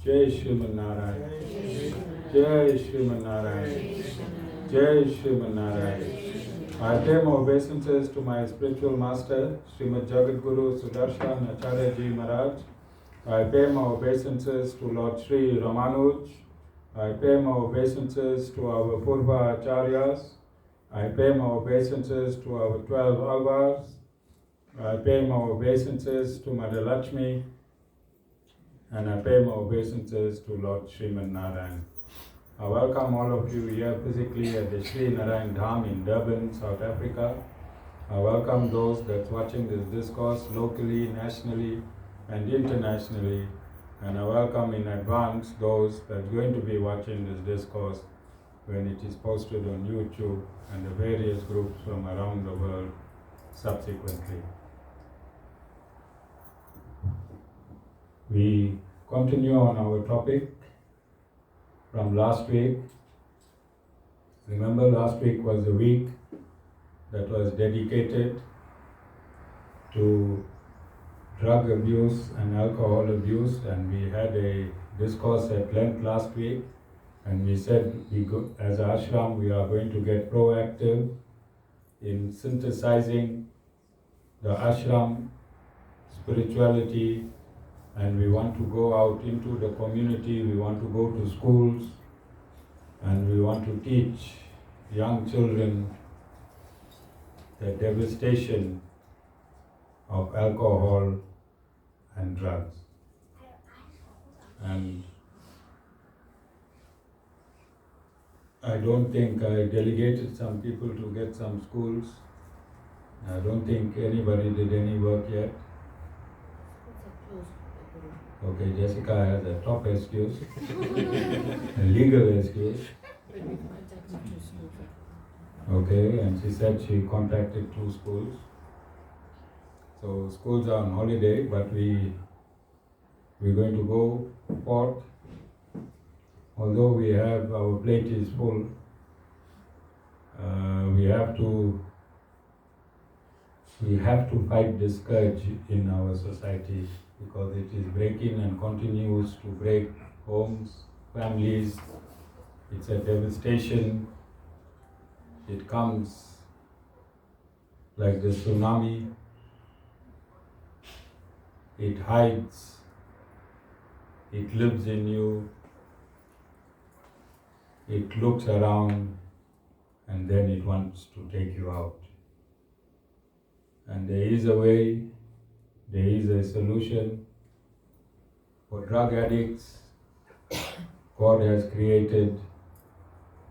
Jai Shriman Narayan. Jai Shriman Narayan. Jai Shriman Narayan. I pay my obeisances to my spiritual master, Srimad Jagadguru Sudarshan Acharya Ji Maharaj. I pay my obeisances to Lord Sri Ramanuj. I pay my obeisances to our Purva Acharyas. I pay my obeisances to our 12 Alvars. I pay my obeisances to Mother Lakshmi. And I pay my obeisances to Lord Sriman Narayan. I welcome all of you here physically at the Sri Narayan Dham in Durban, South Africa. I welcome those that's watching this discourse locally, nationally, and internationally. And I welcome in advance those that are going to be watching this discourse when it is posted on YouTube and the various groups from around the world subsequently. We continue on our topic from last week. Remember, last week was a week that was dedicated to drug abuse and alcohol abuse, and we had a discourse at length last week, and we said as ashram we are going to get proactive in synthesizing the ashram spirituality, and we want to go out into the community, we want to go to schools, and we want to teach young children the devastation of alcohol and drugs. And I don't think I delegated some people to get some schools. I don't think anybody did any work yet. Okay, Jessica has a top excuse, a legal excuse. Okay, and she said she contacted 2 schools. So schools are on holiday, but we're going to go forth. Although we have, our plate is full, we have to fight this scourge in our society, because it is breaking and continues to break homes, families. It's a devastation. It comes like the tsunami. It hides. It lives in you. It looks around, and then it wants to take you out. And there is a way. There is a solution. For drug addicts, God has created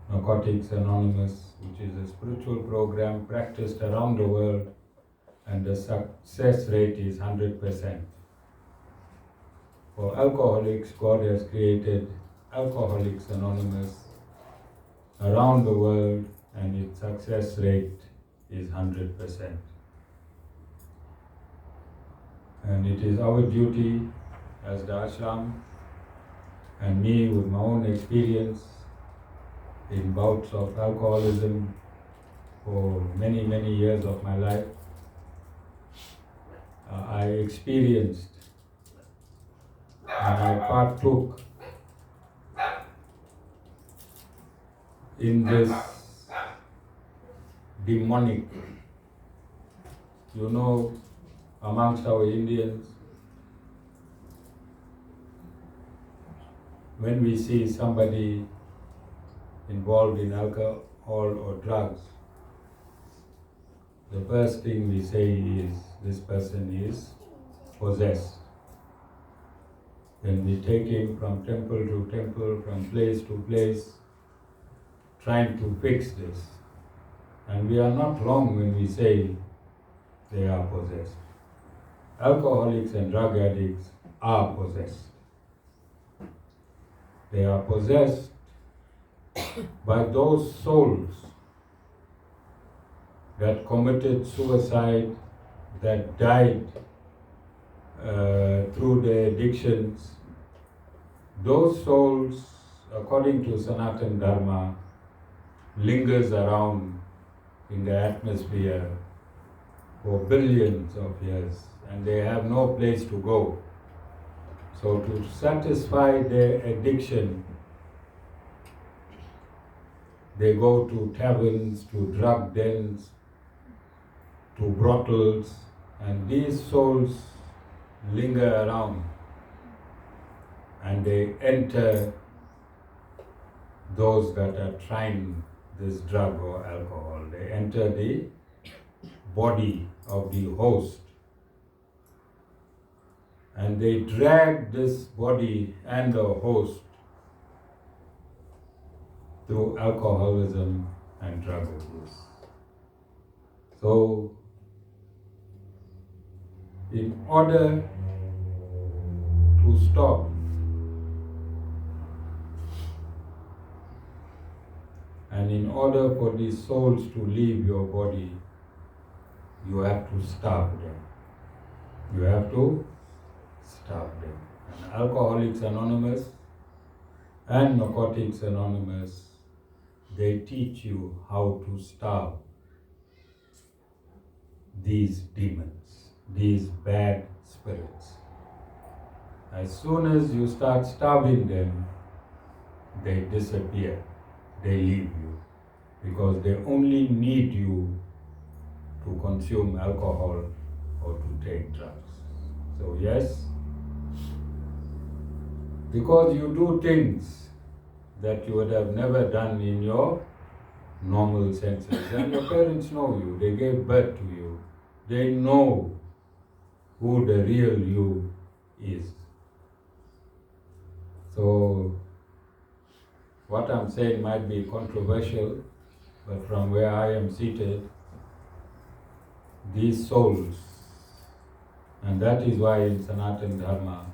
Narcotics Anonymous, which is a spiritual program practiced around the world, and the success rate is 100%. For alcoholics, God has created Alcoholics Anonymous around the world, and its success rate is 100%. And it is our duty as the ashram, and me with my own experience in bouts of alcoholism for many, many years of my life, I experienced and I partook in this demonic, amongst our Indians, when we see somebody involved in alcohol or drugs, the first thing we say is, this person is possessed. Then we take him from temple to temple, from place to place, trying to fix this. And we are not wrong when we say they are possessed. Alcoholics and drug addicts are possessed. They are possessed by those souls that committed suicide, that died through their addictions. Those souls, according to Sanatana Dharma, lingers around in the atmosphere for billions of years, and they have no place to go. So to satisfy their addiction, they go to taverns, to drug dens, to brothels, and these souls linger around and they enter those that are trying this drug or alcohol. They enter the body of the host and they drag this body and the host through alcoholism and drug abuse. So, in order to stop and in order for these souls to leave your body, you have to starve them. You have to starve them. And Alcoholics Anonymous and Narcotics Anonymous, they teach you how to starve these demons, these bad spirits. As soon as you start starving them, they disappear, they leave you, because they only need you to consume alcohol or to take drugs. So yes, because you do things that you would have never done in your normal senses, and your parents know you, they gave birth to you, they know who the real you is. So what I'm saying might be controversial, but from where I am seated, these souls, and that is why in Sanatana Dharma,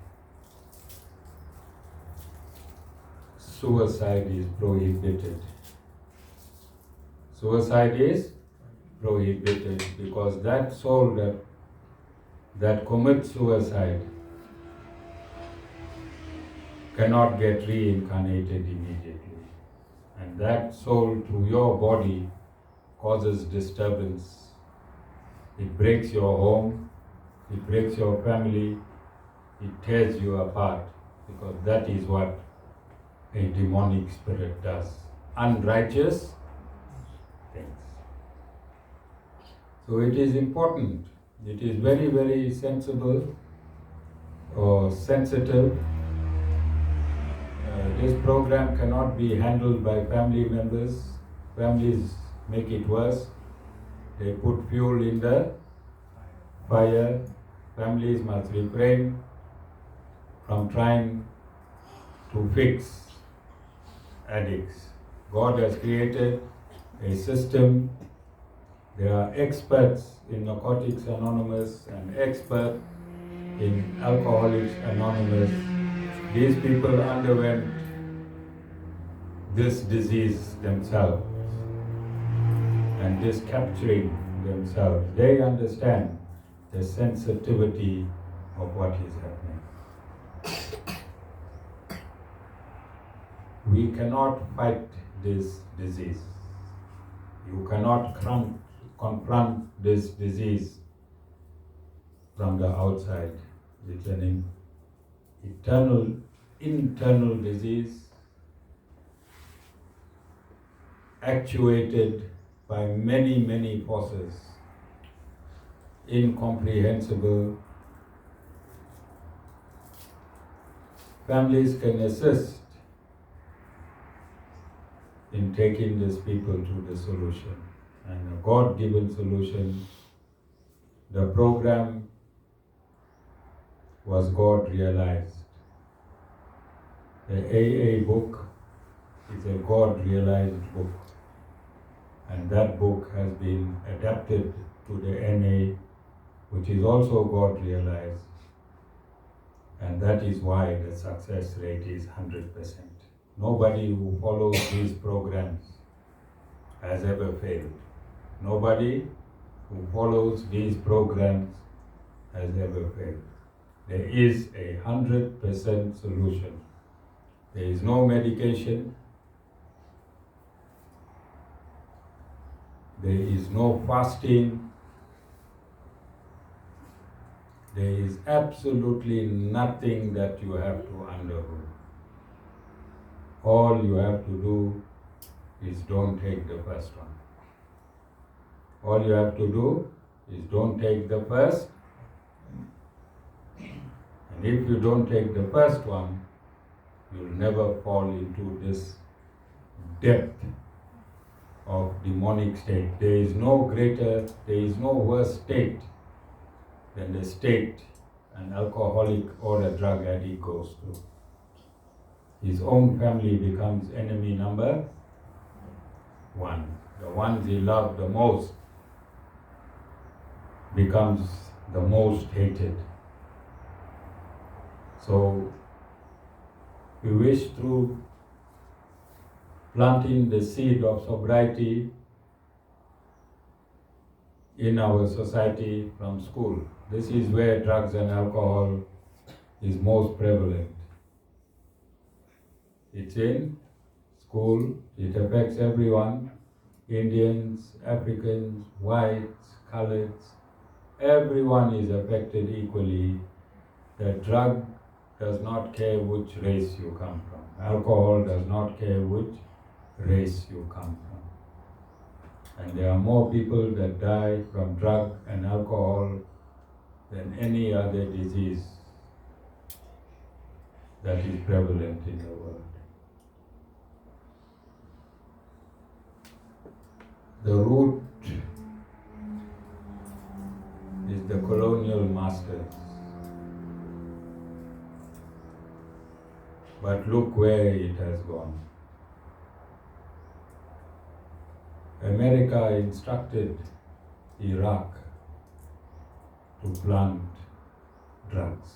suicide is prohibited. Suicide is prohibited because that soul that commits suicide cannot get reincarnated immediately. And that soul through your body causes disturbance. It breaks your home, it breaks your family, it tears you apart, because that is what a demonic spirit does. Unrighteous things. So it is important. It is very, very sensible or sensitive. This program cannot be handled by family members. Families make it worse. They put fuel in the fire. Families must refrain from trying to fix addicts. God has created a system. There are experts in Narcotics Anonymous and experts in Alcoholics Anonymous. These people underwent this disease themselves and this capturing themselves. They understand the sensitivity of what is happening. We cannot fight this disease. You cannot confront this disease from the outside. It's an internal disease actuated by many, many forces, incomprehensible. Families can assist in taking these people to the solution, and a God-given solution. The program was God realized. The AA book is a God realized book, and that book has been adapted to the NA, which is also God realized, and that is why the success rate is 100%. Nobody who follows these programs has ever failed. Nobody who follows these programs has ever failed. There is a 100% solution. There is no medication. There is no fasting. There is absolutely nothing that you have to undergo. All you have to do is don't take the first one. All you have to do is don't take the first. And if you don't take the first one, you'll never fall into this depth of demonic state. There is no worse state than the state an alcoholic or a drug addict goes through. His own family becomes enemy number one. The ones he loved the most becomes the most hated. So we wish through planting the seed of sobriety in our society from school. This is where drugs and alcohol is most prevalent. It's in school, it affects everyone, Indians, Africans, whites, coloreds, everyone is affected equally. The drug does not care which race you come from. Alcohol does not care which race you come from. And there are more people that die from drug and alcohol than any other disease that is prevalent in the world. The root is the colonial masters. But look where it has gone. America instructed Iraq to plant drugs.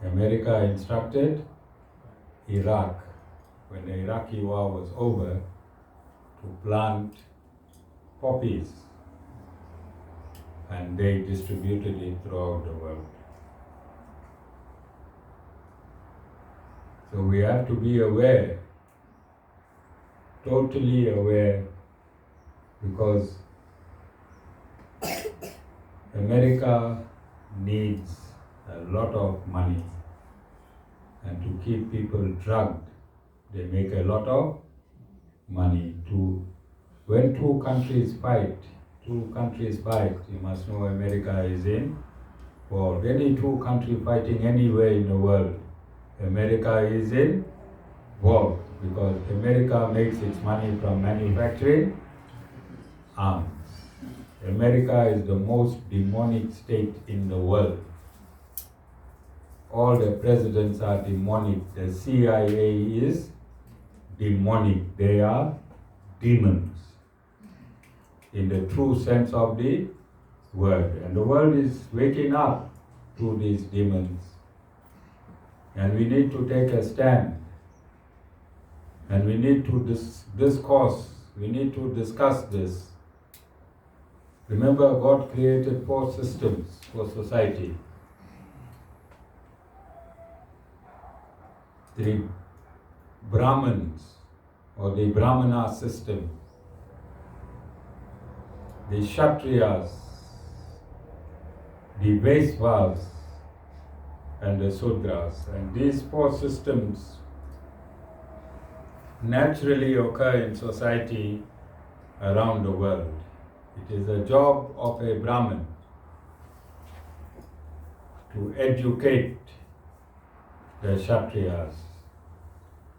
America instructed Iraq, when the Iraqi war was over, to plant poppies, and they distributed it throughout the world. So we have to be aware, totally aware, because America needs a lot of money, and to keep people drugged, they make a lot of money. When two countries fight, you must know America is involved. Any two countries fighting anywhere in the world, America is involved, because America makes its money from manufacturing arms. America is the most demonic state in the world. All the presidents are demonic. The CIA is demonic. They are demons in the true sense of the word. And the world is waking up to these demons. And we need to take a stand. And we need to discuss this. Remember, God created 4 systems for society. The Brahmins, or the Brahmana system, the Kshatriyas, the Vaishyas, and the Sudras. And these 4 systems naturally occur in society around the world. It is the job of a Brahmin to educate the Kshatriyas.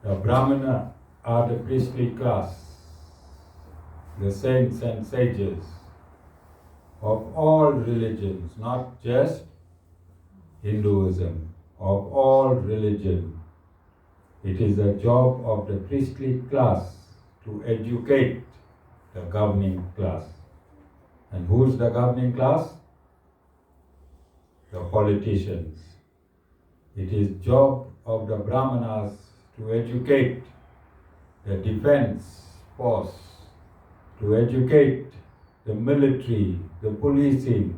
The Brahmana are the priestly class, the saints and sages of all religions, not just Hinduism, of all religion. It is the job of the priestly class to educate the governing class. And who's the governing class? The politicians. It is job of the Brahmanas to educate the defense force, to educate the military, the policing.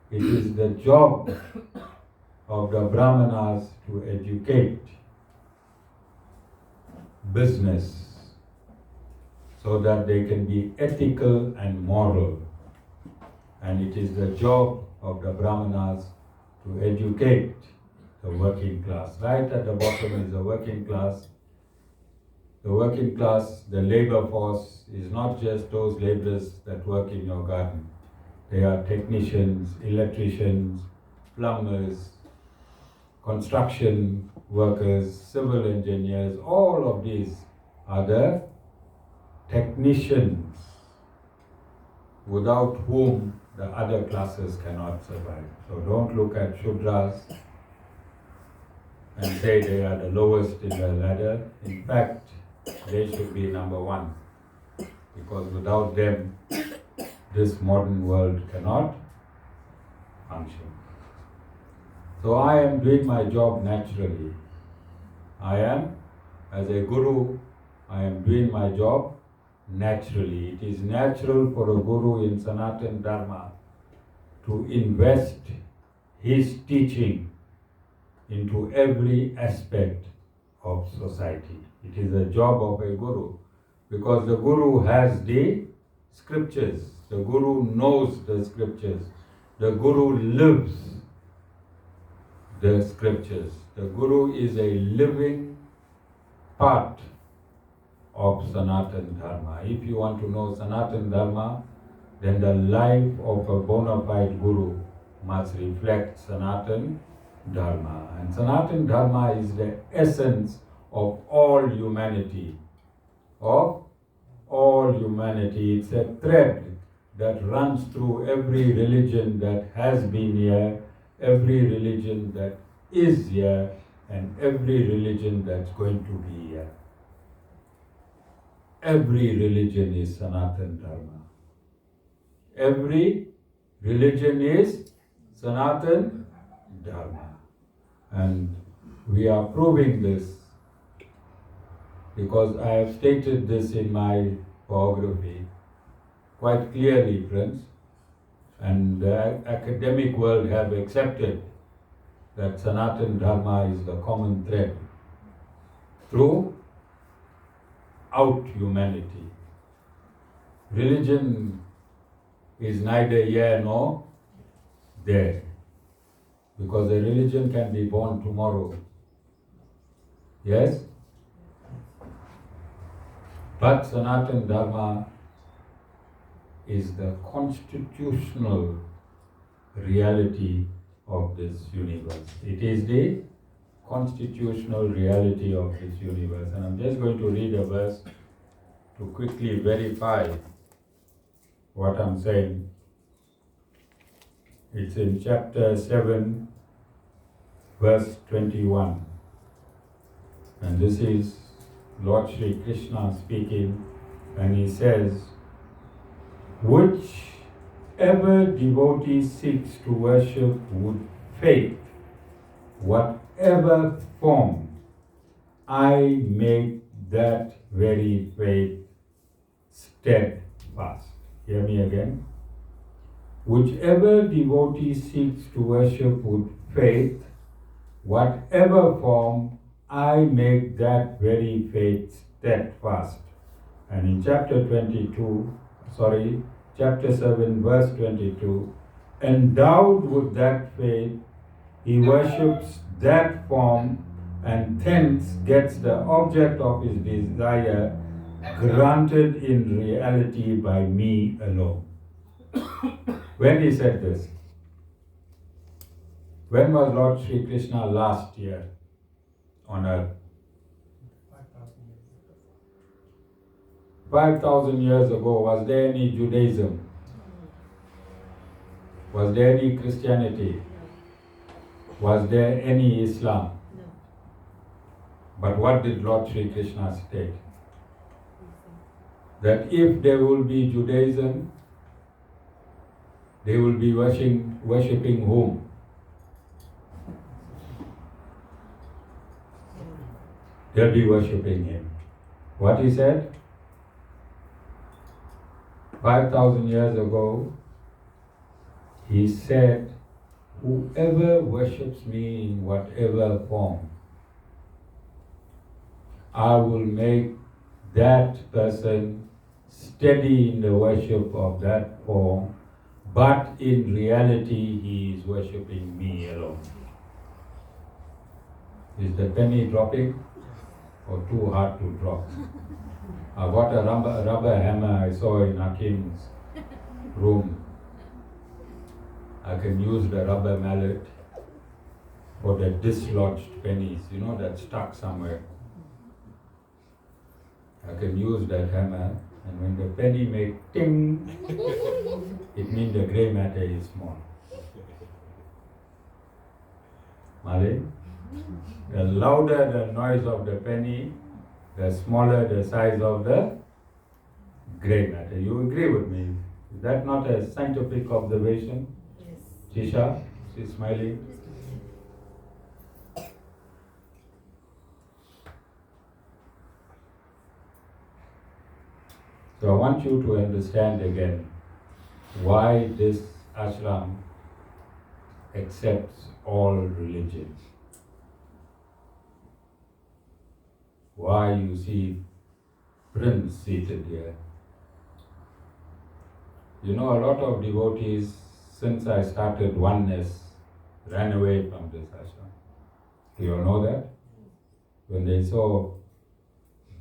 It is the job of the Brahmanas to educate business so that they can be ethical and moral. And it is the job of the Brahmanas to educate the working class. Right at the bottom is the working class. The working class, the labor force, is not just those laborers that work in your garden. They are technicians, electricians, plumbers, construction workers, civil engineers. All of these are the technicians without whom the other classes cannot survive. So don't look at Shudras and say they are the lowest in the ladder. In fact, they should be number one, because without them, this modern world cannot function. So I am doing my job naturally. As a guru, I am doing my job naturally. It is natural for a guru in Sanatana Dharma to invest his teaching into every aspect of society. It is a job of a guru, because the guru has the scriptures. The guru knows the scriptures. The guru lives the scriptures. The guru is a living part of Sanatana Dharma. If you want to know Sanatana Dharma, then the life of a bona fide guru must reflect Sanatana Dharma. And Sanatana Dharma is the essence of all humanity. Of all humanity. It's a thread that runs through every religion that has been here, every religion that is here, and every religion that's going to be here. Every religion is Sanatana Dharma. Every religion is Sanatana Dharma. And we are proving this because I have stated this in my biography quite clearly, friends. And the academic world have accepted that Sanatana Dharma is the common thread throughout humanity. Religion is neither here nor there, because a religion can be born tomorrow. Yes? But Sanatana Dharma is the constitutional reality of this universe. It is the constitutional reality of this universe. And I'm just going to read a verse to quickly verify what I'm saying. It's in chapter 7, verse 21. And this is Lord Sri Krishna speaking, and he says, whichever devotee seeks to worship with faith, whatever form, I make that very faith steadfast. Hear me again. Whichever devotee seeks to worship with faith, whatever form, I make that very faith steadfast. And in chapter 7, verse 22, endowed with that faith, he worships that form and thence gets the object of his desire granted in reality by me alone. When he said this? When was Lord Sri Krishna last year on earth? 5,000 years ago, was there any Judaism? Was there any Christianity? Was there any Islam? No. But what did Lord Sri Krishna state? That if there will be Judaism, they will be worshipping whom? They'll be worshipping him. What he said? 5,000 years ago, he said, whoever worships me in whatever form, I will make that person steady in the worship of that form but in reality he is worshipping me alone. Is the penny dropping or too hard to drop? I got a rubber hammer I saw in Akim's room. I can use the rubber mallet for the dislodged pennies, that stuck somewhere. I can use that hammer, and when the penny makes ting, it means the grey matter is small. Malay? The louder the noise of the penny, the smaller the size of the grey matter. You agree with me? Is that not a scientific observation? Yes. Tisha, she's smiling. So I want you to understand again why this ashram accepts all religions. Why you see Prince seated here. A lot of devotees, since I started oneness, ran away from this ashram. Do you all know that? When they saw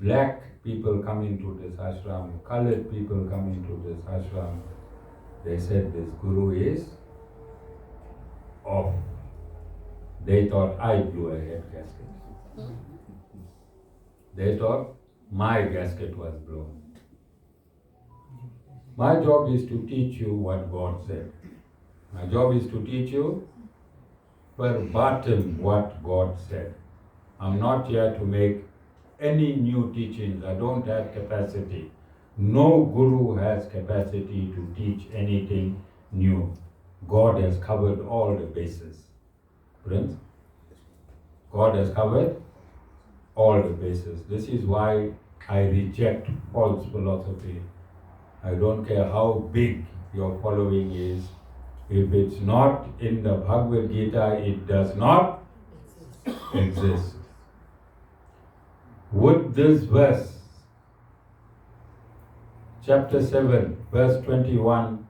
black people coming to this ashram, colored people coming to this ashram, they said this guru is off. They thought I blew a head gasket. They thought my gasket was blown. My job is to teach you what God said. My job is to teach you verbatim what God said. I'm not here to make any new teachings. I don't have capacity. No guru has capacity to teach anything new. God has covered all the bases. Friends, God has covered all the bases. This is why I reject false philosophy. I don't care how big your following is. If it's not in the Bhagavad Gita, it does not exist. Would this verse, chapter 7, verse 21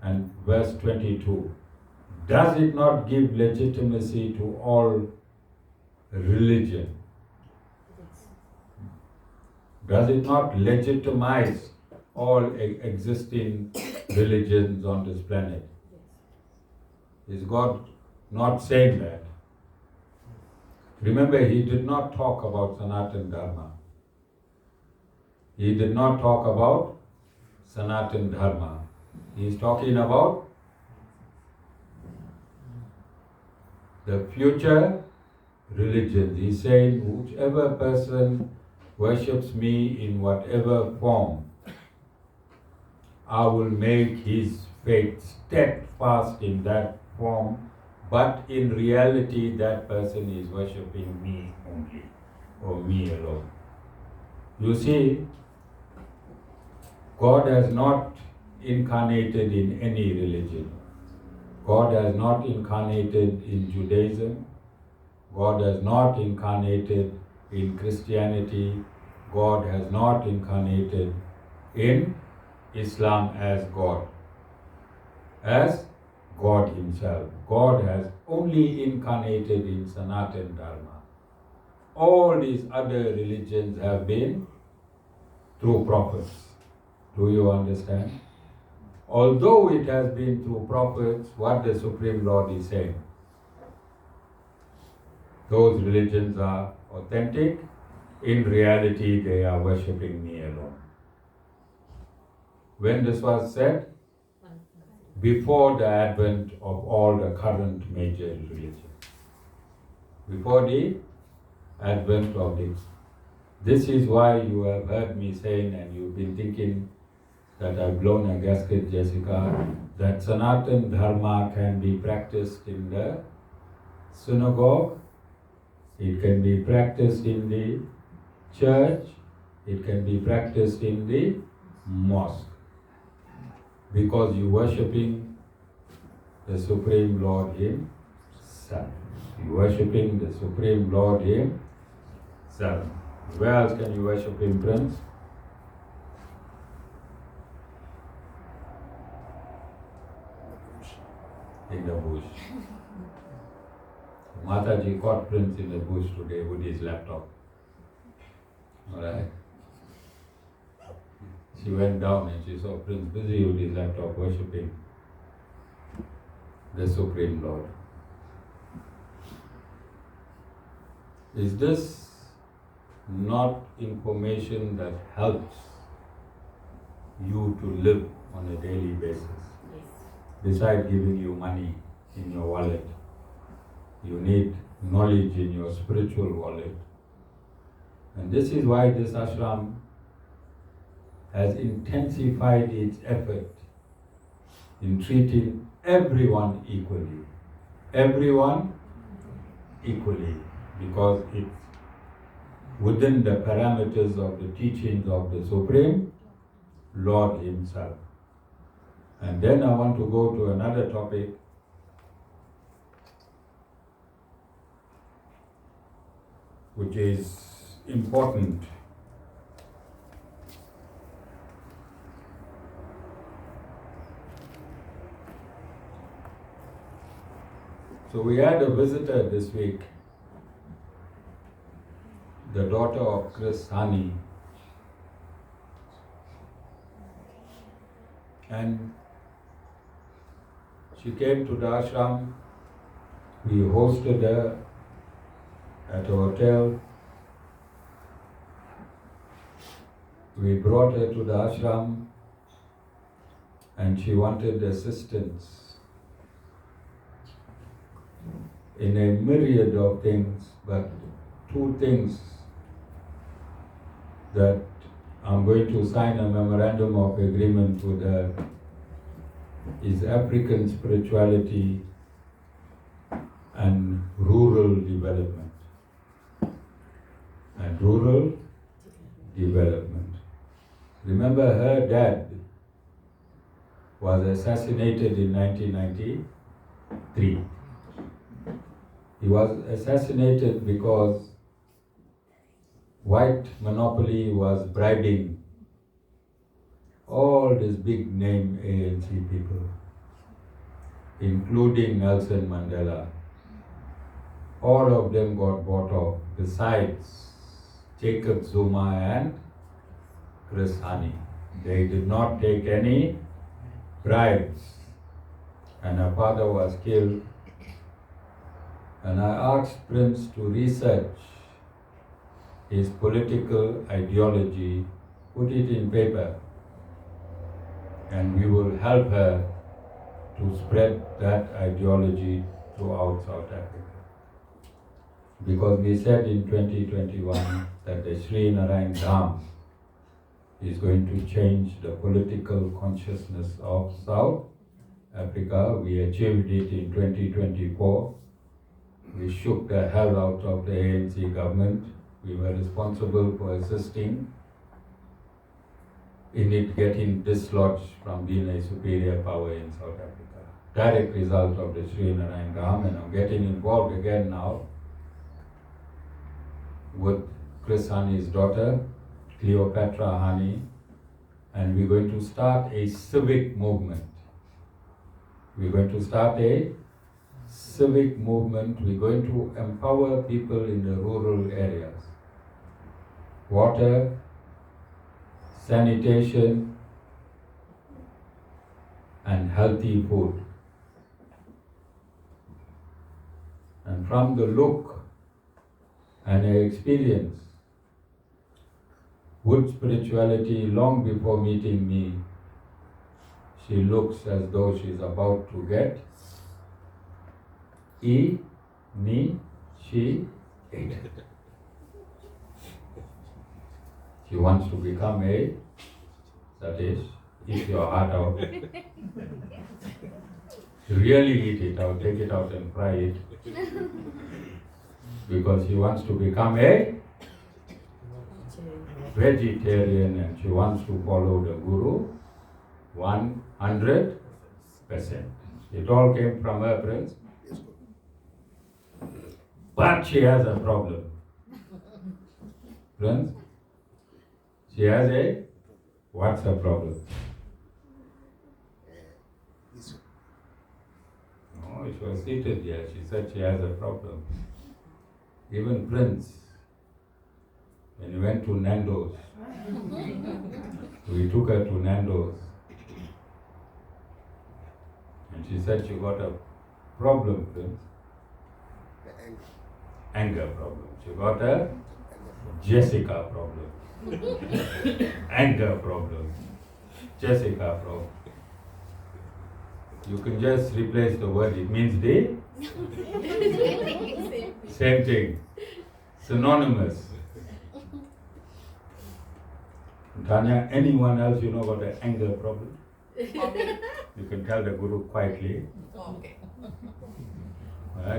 and verse 22, does it not give legitimacy to all religion? Does it not legitimize all existing religions on this planet? Is God not saying that? Remember, he did not talk about Sanatan Dharma. He did not talk about Sanatan Dharma. He is talking about the future religions. He is saying, whichever person worships me in whatever form, I will make his faith steadfast in that form, but in reality that person is worshipping me only, or me alone. You see, God has not incarnated in any religion. God has not incarnated in Judaism. God has not incarnated in Christianity. God has not incarnated in Islam as God himself. God has only incarnated in Sanatan Dharma. All these other religions have been through prophets. Do you understand? Although it has been through prophets, what the Supreme Lord is saying, those religions are authentic. In reality, they are worshipping me alone. When this was said? Before the advent of all the current major religions. Before the advent of this. This is why you have heard me saying, and you've been thinking that I've blown a gasket, Jessica, that Sanatan Dharma can be practiced in the synagogue, it can be practiced in the church, it can be practiced in the mosque. Because you're worshipping the Supreme Lord Himself. You're worshipping the Supreme Lord Himself. Where else can you worship Him, Prince? in the bush. Mataji caught Prince in the bush today with his laptop. Alright. She went down and she saw Prince busy with his laptop worshipping the Supreme Lord. Is this not information that helps you to live on a daily basis? Yes. Besides giving you money in your wallet, you need knowledge in your spiritual wallet. And this is why this ashram has intensified its effort in treating everyone equally. Everyone equally, because it's within the parameters of the teachings of the Supreme Lord Himself. And then I want to go to another topic, which is important. So we had a visitor this week, the daughter of Chris Hani, and she came to the ashram. We hosted her at a hotel. We brought her to the ashram and she wanted assistance in a myriad of things, but two things that I'm going to sign a memorandum of agreement with her is African spirituality and rural development. And rural development. Remember, her dad was assassinated in 1993. He was assassinated because white monopoly was bribing all these big name ANC people, including Nelson Mandela. All of them got bought off, besides Jacob Zuma and Chris Hani. They did not take any bribes, and her father was killed. And I asked Prince to research his political ideology, put it in paper, and we will help her to spread that ideology throughout South Africa. Because we said in 2021 that the Sri Narayan Dham is going to change the political consciousness of South Africa. We achieved it in 2024. We shook the hell out of the ANC government. We were responsible for assisting in it getting dislodged from being a superior power in South Africa. Direct result of the Sri Narayan Dham, and I'm getting involved again now with Chris Hani's daughter, Cleopatra Hani, and we're going to start a civic movement. We're going to start a civic movement. We're going to empower people in the rural areas. Water, sanitation, and healthy food. And from the look and her experience with spirituality long before meeting me, she looks as though she's about to get initiated. She wants to become a Satish, eat your heart out. Really eat it out, take it out and fry it. Because she wants to become a vegetarian and she wants to follow the Guru 100%. It all came from her, Prince. But she has a problem. Prince, she has a, what's her problem? No, she was seated there. She said she has a problem. Even Prince, when he went to Nando's, we took her to Nando's, and she said she got a problem, Prince. Anger problem. She got a Jessica problem. Anger problem. Jessica problem. You can just replace the word, it means the same thing. Synonymous. Tanya, anyone else you know got an anger problem? You can tell the Guru quietly. Okay.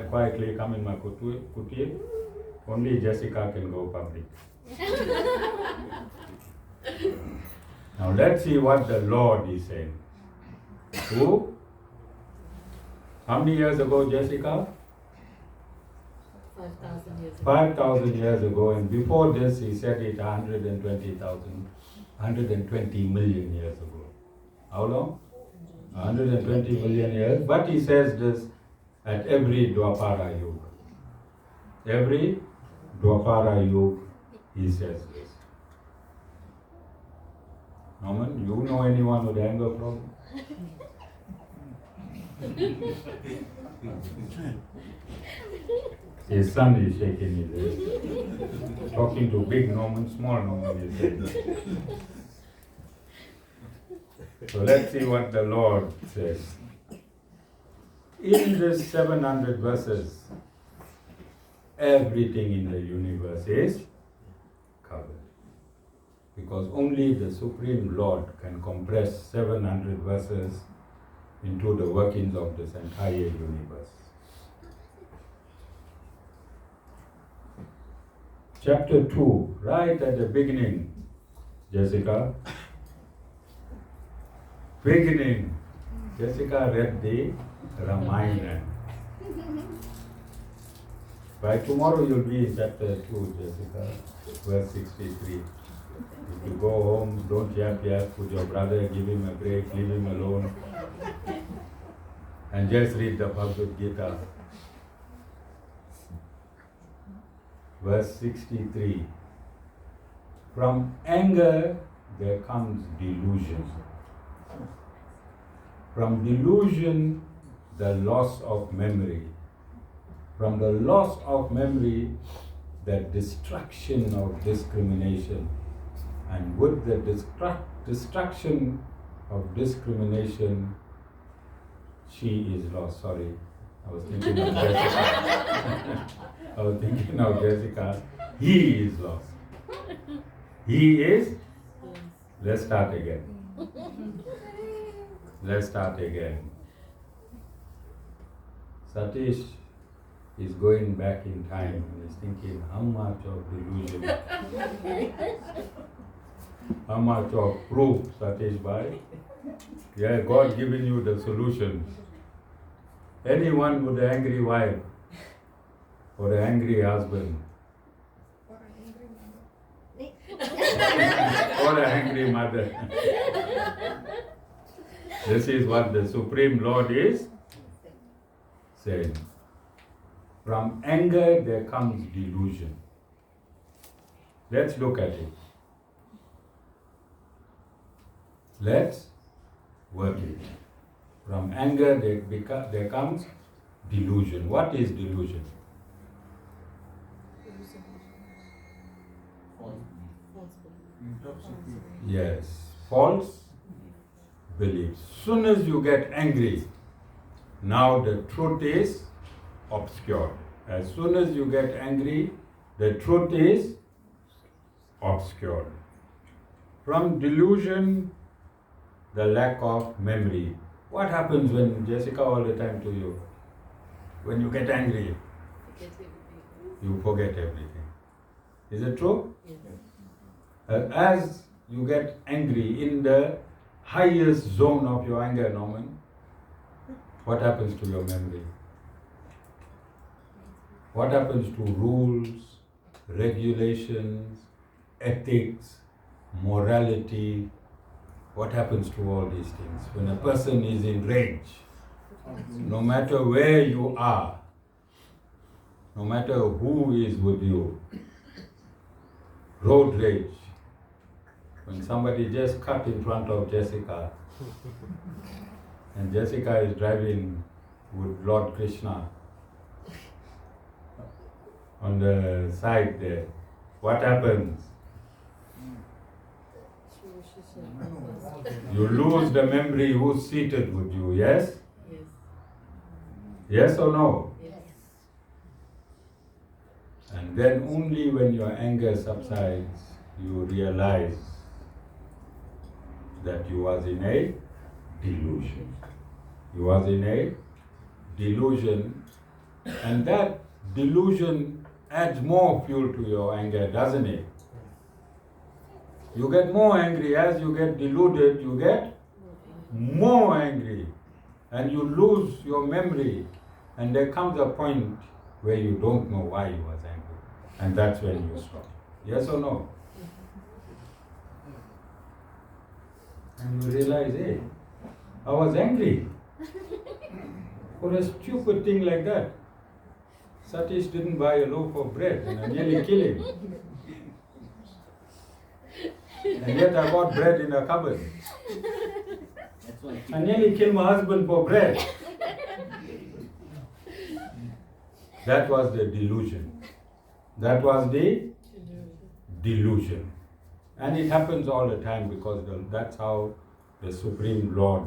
Quietly come in my kutir. Only Jessica can go public. Now let's see what the Lord is saying. Who? How many years ago, Jessica? 5,000 years ago. 5,000 years ago, and before this, he said it 120 million years ago. How long? 120 million years. But he says this at every Dwapara Yuga. Every Dwapara Yuga, he says this. Norman, you know anyone with anger problem? His son is shaking his head. Talking to big Norman, small Norman is saying. So let's see what the Lord says. In this 700 verses, everything in the universe is covered. Because only the Supreme Lord can compress 700 verses into the workings of this entire universe. Chapter 2, right at the beginning, Jessica. Beginning. Jessica read the Ramayana. By tomorrow you'll be in chapter 2, Jessica, verse 63. If you go home, don't yap with your brother, give him a break, leave him alone, and just read the Bhagavad Gita. Verse 63. From anger there comes delusion. From delusion, the loss of memory. From the loss of memory, the destruction of discrimination. And with the destruction of discrimination, she is lost. Sorry, I was thinking of Jessica. He is lost. He is. Let's start again. Let's start again. Satish is going back in time and is thinking how much of delusion, how much of proof, Satish Bhai. Yeah, God giving you the solution. Anyone with an angry wife or an angry husband or an angry mother. This is what the Supreme Lord is saying. From anger there comes delusion. Let's look at it. Let's work it. From anger there comes delusion. What is delusion? Yes, false beliefs. Soon as you get angry, now the truth is obscured. As soon as you get angry, the truth is obscured. From delusion, the lack of memory. What happens when, Jessica, all the time to you? When you get angry, you forget everything. Is it true? Yes. As you get angry in the highest zone of your anger, Norman, what happens to your memory? What happens to rules, regulations, ethics, morality? What happens to all these things? When a person is in rage, No matter where you are, no matter who is with you, road rage, when somebody just cut in front of Jessica, and Jessica is driving with Lord Krishna on the side there, what happens? You lose the memory who's seated with you, yes? Yes. Yes or no? Yes. And then only when your anger subsides, you realize that you was in a delusion. You was in a delusion, and that delusion adds more fuel to your anger, doesn't it? You get more angry. As you get deluded, you get more angry, and you lose your memory, and there comes a point where you don't know why you was angry, and that's when you stop. Yes or no? And you realize, hey, I was angry for a stupid thing like that. Satish didn't buy a loaf of bread, and I nearly killed him. And yet I bought bread in a cupboard. I nearly killed my husband for bread. That was the delusion. That was the delusion. And it happens all the time because that's how the Supreme Lord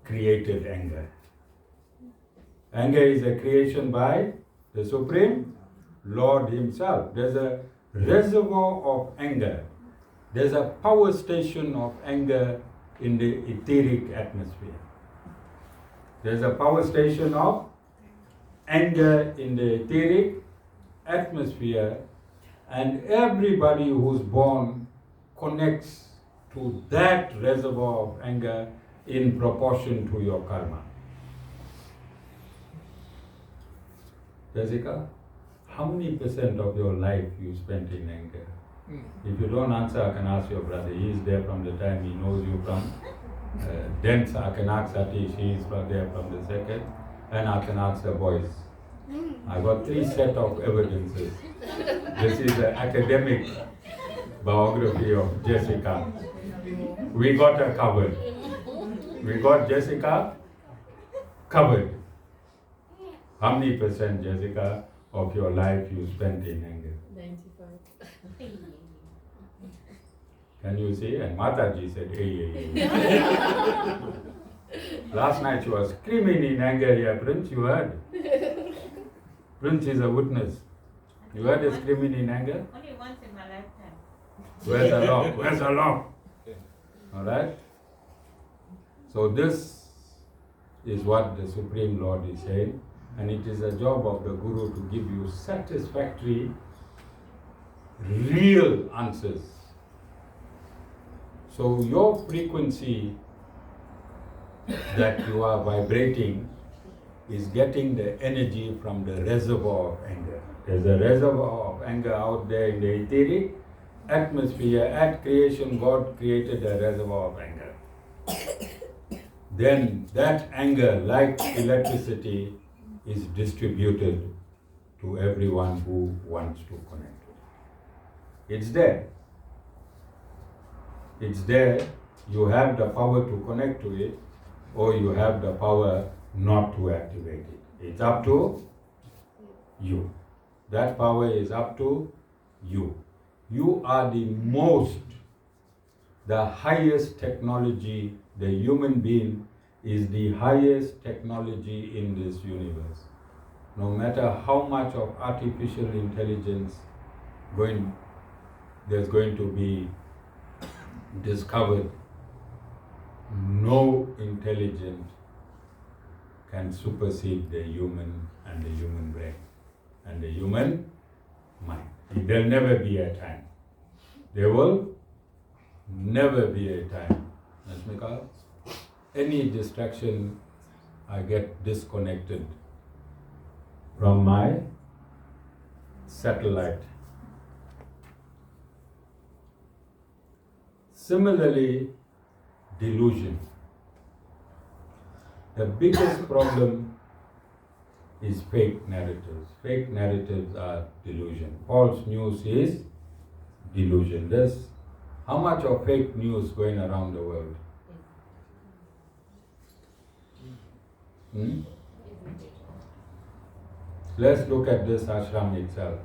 created anger. Anger is a creation by the Supreme Lord Himself. There's a reservoir of anger. There's a power station of anger in the etheric atmosphere. There's a power station of anger in the etheric atmosphere, and everybody who's born connects to that reservoir of anger in proportion to your karma. Jessica, how many percent of your life you spent in anger? If you don't answer, I can ask your brother. He is there from the time he knows you from. Then I can ask Satish, he is there from the second. And I can ask the boys. I got 3 sets of evidences. This is the academic biography of Jessica. We got her covered. We got Jessica covered. How many percent, Jessica, of your life you spent in anger? 95. Can you see? And Mataji said, hey. Last night she was screaming in anger here. Prince, you heard? Prince is a witness. You heard her screaming in anger? Only once in my lifetime. Where's the lock? Where's the lock? Alright? So this is what the Supreme Lord is saying. And it is a job of the Guru to give you satisfactory, real answers. So your frequency that you are vibrating is getting the energy from the reservoir of anger. There's a reservoir of anger out there in the etheric atmosphere. At creation, God created a reservoir of anger. Then that anger, like electricity, is distributed to everyone who wants to connect with it. It's there. It's there. You have the power to connect to it, or you have the power not to activate it. It's up to you. That power is up to you. You are the highest technology. The human being is the highest technology in this universe. No matter how much of artificial intelligence there's going to be discovered, no intelligence can supersede the human and the human brain and the human mind. There'll never be a time. There will never be a time. Nasmika, any distraction, I get disconnected from my satellite. Similarly, delusion. The biggest problem is fake narratives. Fake narratives are delusion. False news is delusion. There's how much of fake news going around the world? Hmm? Let's look at this ashram itself.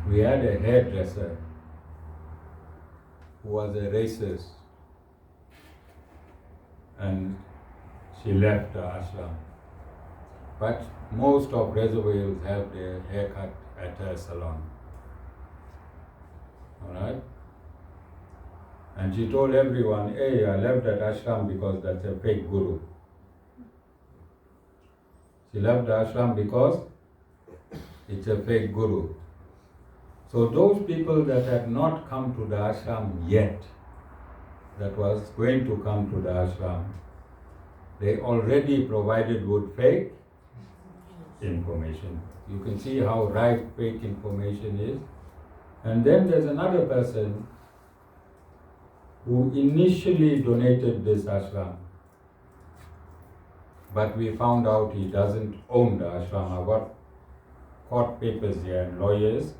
We had a hairdresser who was a racist, and she left the ashram. But most of reservoirs have their haircut at her salon. Alright? And she told everyone, hey, I left that ashram because that's a fake guru. She left the ashram because it's a fake guru. So those people that had not come to the ashram yet, that was going to come to the ashram, they already provided with fake information. You can see how rife fake information is. And then there's another person who initially donated this ashram, but we found out he doesn't own the ashram. I got court papers here and lawyers'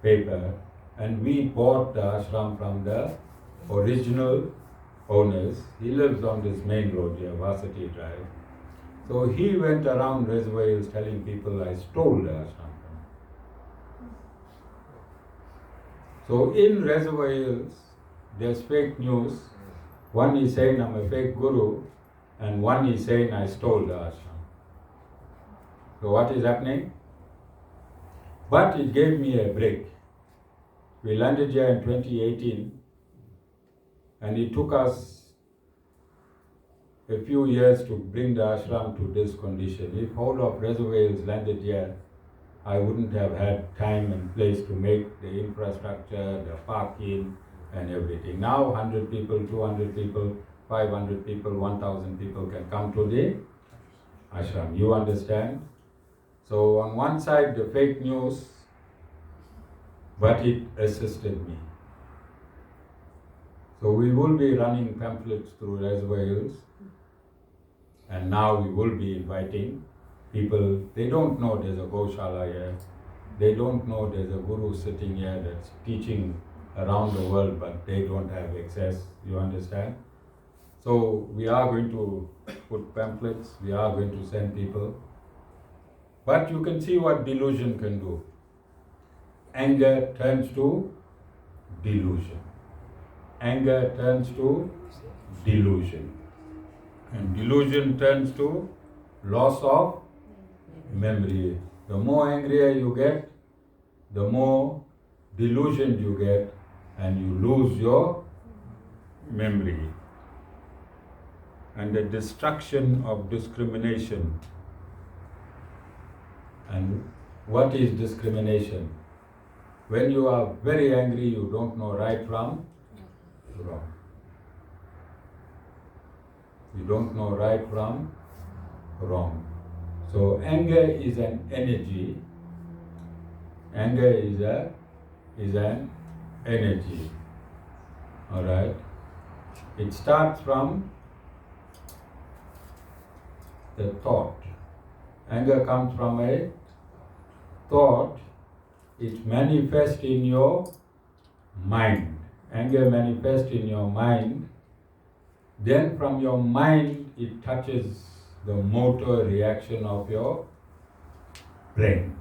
paper, and we bought the ashram from the original owners. He lives on this main road here, Varsity Drive. So he went around reservoirs telling people I stole the ashram from him. So in reservoirs, there's fake news. One is saying I'm a fake guru, and one is saying I stole the ashram. So what is happening? But it gave me a break. We landed here in 2018, and it took us a few years to bring the ashram to this condition. If all of reservoirs landed here, I wouldn't have had time and place to make the infrastructure, the parking, and everything. Now 100 people, 200 people, 500 people, 1,000 people can come to the ashram. You understand? So on one side, the fake news, but it assisted me. So we will be running pamphlets through reservoirs, and now we will be inviting people. They don't know there's a Goshala here. They don't know there's a guru sitting here that's teaching around the world, but they don't have access. You understand? So we are going to put pamphlets, we are going to send people. But you can see what delusion can do. Anger turns to delusion. Anger turns to delusion. And delusion turns to loss of memory. The more angrier you get, the more delusioned you get, and you lose your memory. And the destruction of discrimination. And what is discrimination? When you are very angry, you don't know right from wrong. You don't know right from wrong. So anger is an energy. Anger is an energy. All right. It starts from the thought. Anger comes from a thought. It manifests in your mind. Anger manifests in your mind. Then from your mind, it touches the motor reaction of your brain.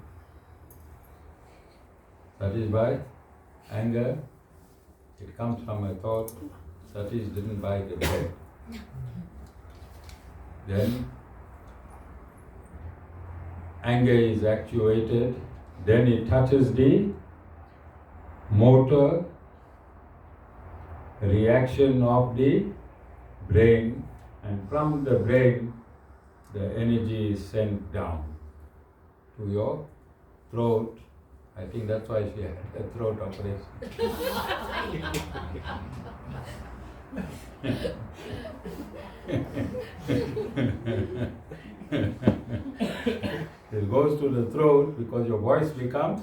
That is why anger, it comes from a thought. Satish didn't buy the bread. Then anger is actuated. Then it touches the motor reaction of the brain, and from the brain the energy is sent down to your throat. I think that's why she had a throat operation. It goes to the throat because your voice becomes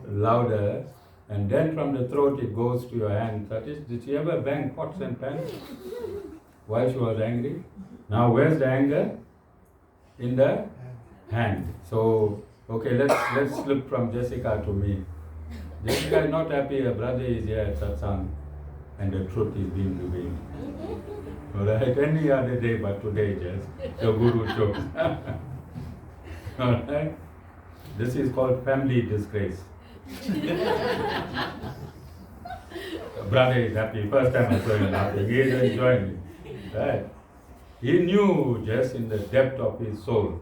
louder, And then from the throat it goes to your hand. That is, did she ever bang pots and pans while she was angry? Now where's the anger? In the hand. So, okay, let's slip from Jessica to me. Jessica is not happy, her brother is here at satsang and the truth is being revealed. Alright, any other day but today, Jess, the Guru chose. Alright? This is called family disgrace. Brother is happy. First time I saw him laughing. He is enjoying it. Right? He knew just in the depth of his soul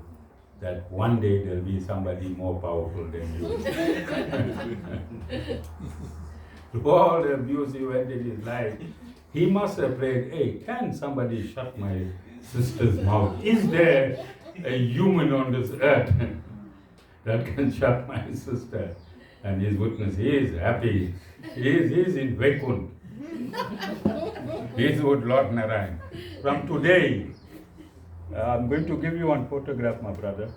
that one day there will be somebody more powerful than you. Through all the abuse he went in his life, he must have prayed, hey, can somebody shut my sister's mouth? Is there a human on this earth that can shut my sister? And his witness, he is happy. He is in Vaikunt. He is with Lord Narayan. From today, I'm going to give you one photograph, my brother.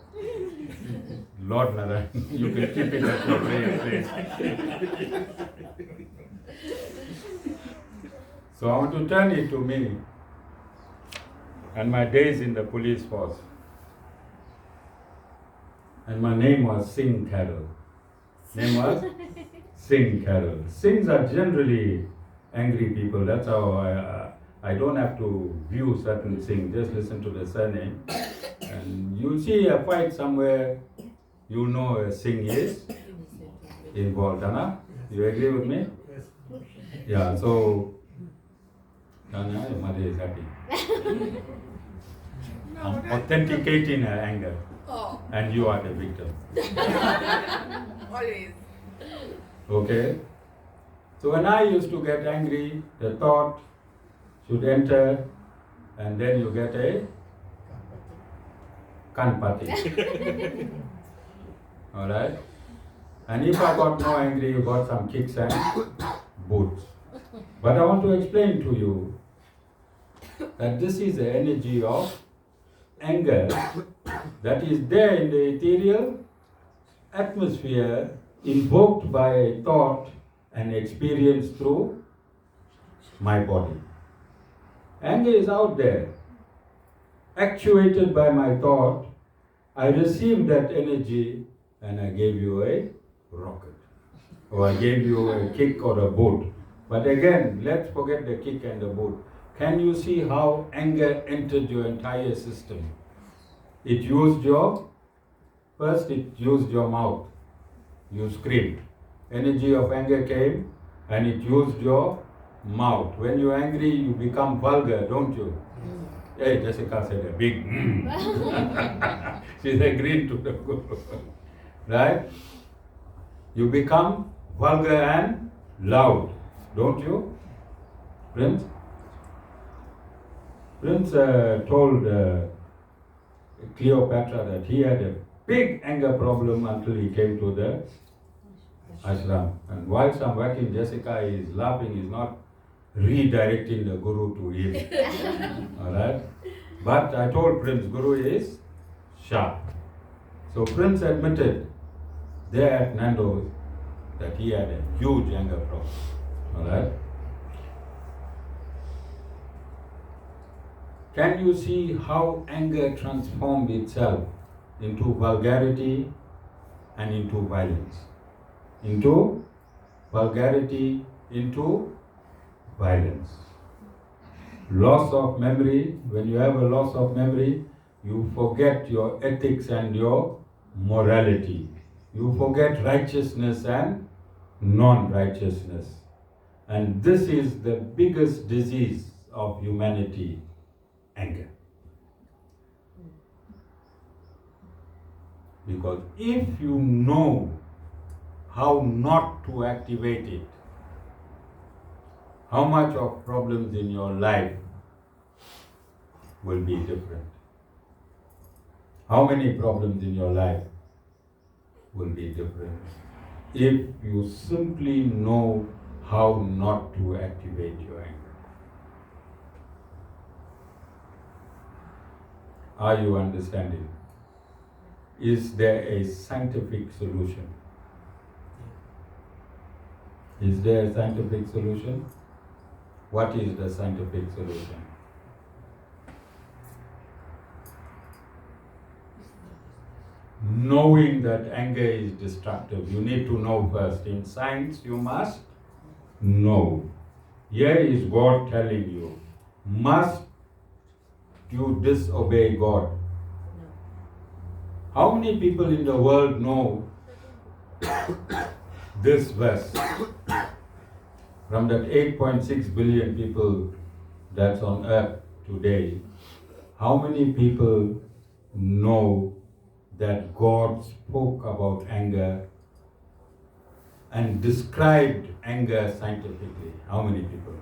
Lord Narayan, you can keep it at your prayer place. So I want to turn it to me and my days in the police force. And my name was Singh Carroll. Name was Singh Carroll. Singhs are generally angry people. That's how I don't have to view certain things. Just listen to the surname. And you see a fight somewhere, you know a Singh is involved. Anna, you agree with me? Yeah, so Nana, your mother is happy. I'm authenticating her anger. Oh. And you are the victim. Always. Okay? So when I used to get angry, the thought should enter, and then you get a kanpati. Alright? And if I got more angry, you got some kicks and boots. But I want to explain to you that this is the energy of anger that is there in the ethereal atmosphere, invoked by a thought and experience through my body. Anger is out there. Actuated by my thought, I received that energy and I gave you a rocket. Or I gave you a kick or a boot. But again, let's forget the kick and the boot. Can you see how anger entered your entire system? It used first it used your mouth. You screamed. Energy of anger came and it used your mouth. When you're angry, you become vulgar, don't you? Hey, Jessica said a big She's agreed to the Guru. Right? You become vulgar and loud, don't you? Prince? Prince told Cleopatra that he had a big anger problem until he came to the ashram. And whilst I'm working, Jessica is laughing, is not redirecting the Guru to him. Alright? But I told Prince, Guru is sharp. So Prince admitted there at Nando's that he had a huge anger problem. Alright? Can you see how anger transformed itself into vulgarity and into violence? Into vulgarity, into violence. Loss of memory. When you have a loss of memory, you forget your ethics and your morality. You forget righteousness and non-righteousness. And this is the biggest disease of humanity. Anger. Because if you know how not to activate it, how much of problems in your life will be different? How many problems in your life will be different if you simply know how not to activate your anger? Are you understanding? Is there a scientific solution? Is there a scientific solution? What is the scientific solution? Knowing that anger is destructive. You need to know first. In science, you must know. Here is God telling you, must you disobey God? How many people in the world know this verse? From that 8.6 billion people that's on earth today, how many people know that God spoke about anger and described anger scientifically? How many people?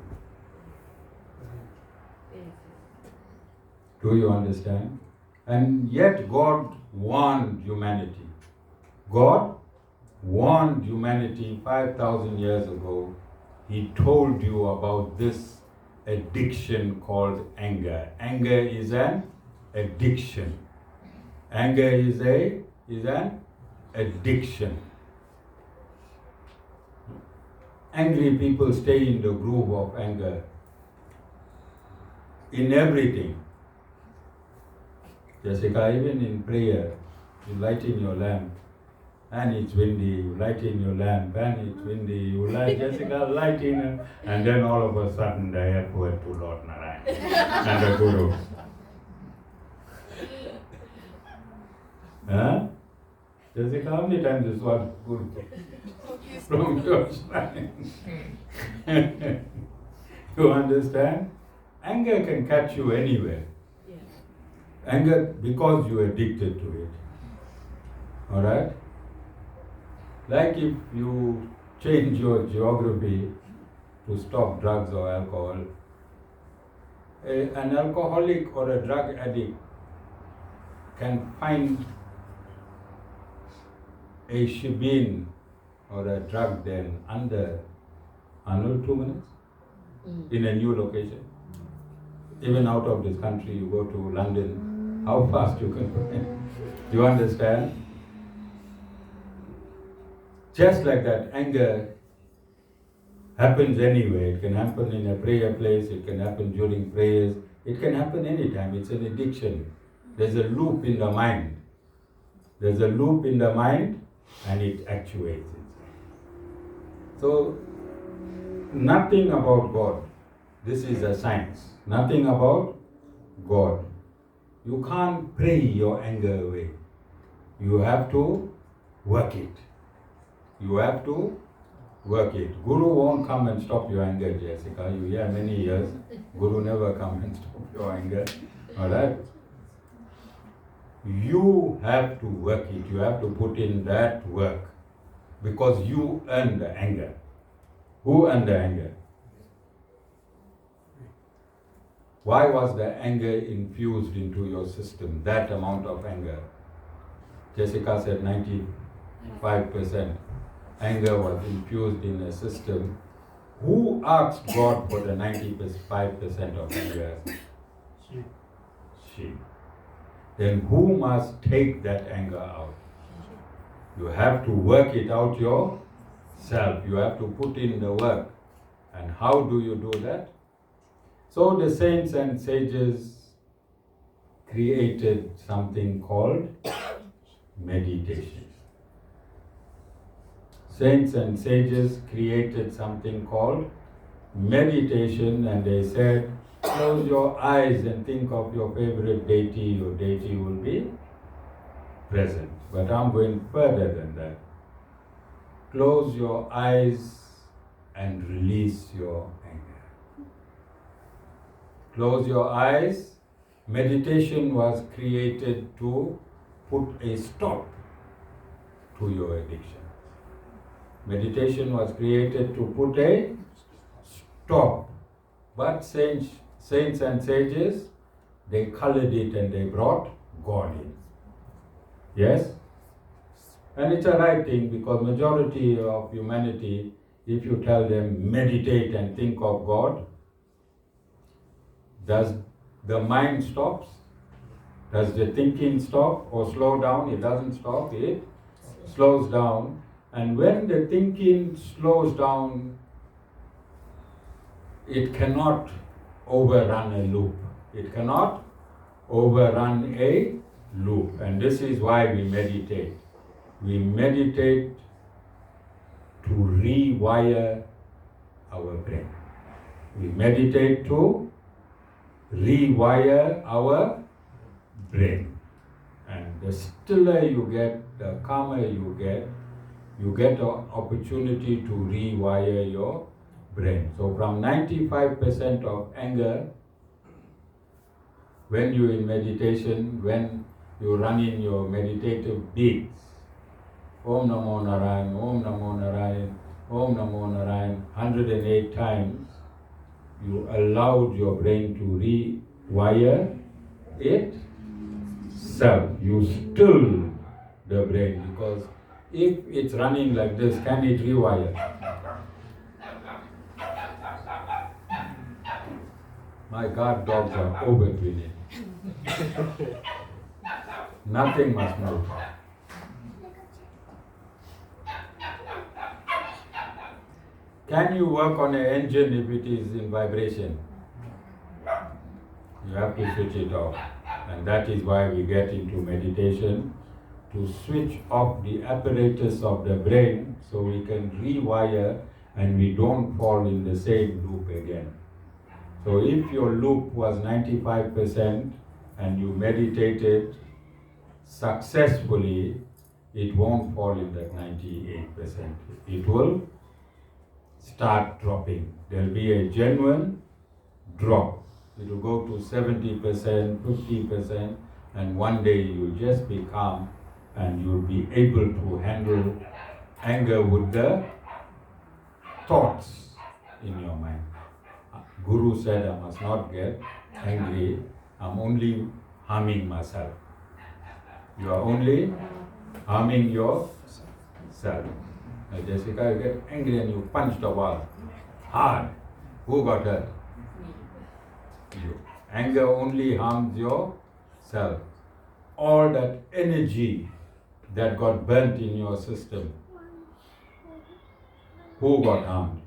Do you understand? And yet God warned humanity. God warned humanity 5,000 years ago. He told you about this addiction called anger. Anger is an addiction. Anger is an addiction. Angry people stay in the groove of anger in everything. Jessica, even in prayer, you light in your lamp and it's windy, you light in your lamp and it's windy, you light, Jessica, light in it, and then all of a sudden the air went to Lord Narayan and the Guru. Huh? Jessica, how many times this was Guru from your shrine? You understand? Anger can catch you anywhere. Anger because you're addicted to it. Alright? Like if you change your geography to stop drugs or alcohol, an alcoholic or a drug addict can find a shebeen or a drug den under 2 minutes in a new location. Even out of this country, you go to London, how fast you can find. You understand? Just like that, anger happens anywhere. It can happen in a prayer place, it can happen during prayers, it can happen anytime. It's an addiction. There's a loop in the mind. There's a loop in the mind and it actuates it. So, nothing about God. This is a science. Nothing about God. You can't pray your anger away. You have to work it. You have to work it. Guru won't come and stop your anger, Jessica. You hear many years, Guru never come and stop your anger. Alright? You have to work it. You have to put in that work. Because you earn the anger. Who earned the anger? Why was the anger infused into your system, that amount of anger? Jessica said 95% anger was infused in a system. Who asked God for the 95% of anger? She. Then who must take that anger out? You have to work it out yourself. You have to put in the work. And how do you do that? So the saints and sages created something called meditation. Saints and sages created something called meditation, and they said, close your eyes and think of your favorite deity. Your deity will be present. But I'm going further than that. Close your eyes and release your anger. Close your eyes. Meditation was created to put a stop to your addiction. Meditation was created to put a stop. But saints and sages, they colored it and they brought God in. Yes? And it's a right thing, because majority of humanity, if you tell them meditate and think of God, does the mind stops? Does the thinking stop or slow down? It doesn't stop, it slows down. And when the thinking slows down, it cannot overrun a loop. It cannot overrun a loop. And this is why we meditate. We meditate to rewire our brain. We meditate to rewire our brain. And the stiller you get, the calmer you get an opportunity to rewire your brain. So from 95% of anger, when you're in meditation, when you run in your meditative beats, Om Namo Narayan, Om Namo Narayan, Om Namo Narayan, 108 times, you allowed your brain to rewire itself. You still the brain, because if it's running like this, can it rewire? My guard dogs are overdoing it. Nothing must move. Can you work on an engine if it is in vibration? You have to switch it off. And that is why we get into meditation, to switch off the apparatus of the brain so we can rewire and we don't fall in the same loop again. So if your loop was 95% and you meditated successfully, it won't fall in that 98%. It will start dropping. There'll be a genuine drop. It will go to 70%, 50%, and one day you'll just be calm and you'll be able to handle anger with the thoughts in your mind. Guru said, I must not get angry. I'm only harming myself. You are only harming yourself. Like Jessica, you get angry and you punch the wall hard. Who got hurt? You. Anger only harms yourself. All that energy that got burnt in your system, who got harmed?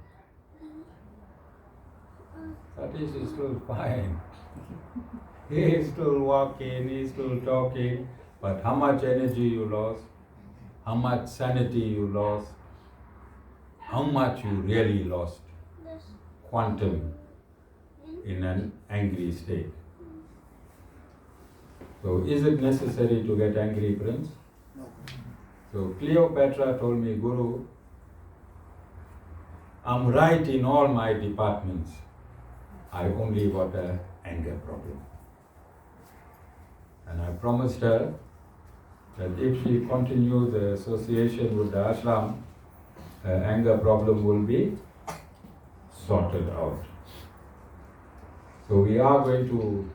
Satish is still fine. He is still walking, he is still talking, but how much energy you lost, how much sanity you lost, how much you really lost, quantum, in an angry state. So is it necessary to get angry, Prince? No. So Cleopatra told me, Guru, I'm right in all my departments. I only got an anger problem. And I promised her that if she continues the association with the ashram, her anger problem will be sorted out. So we are going to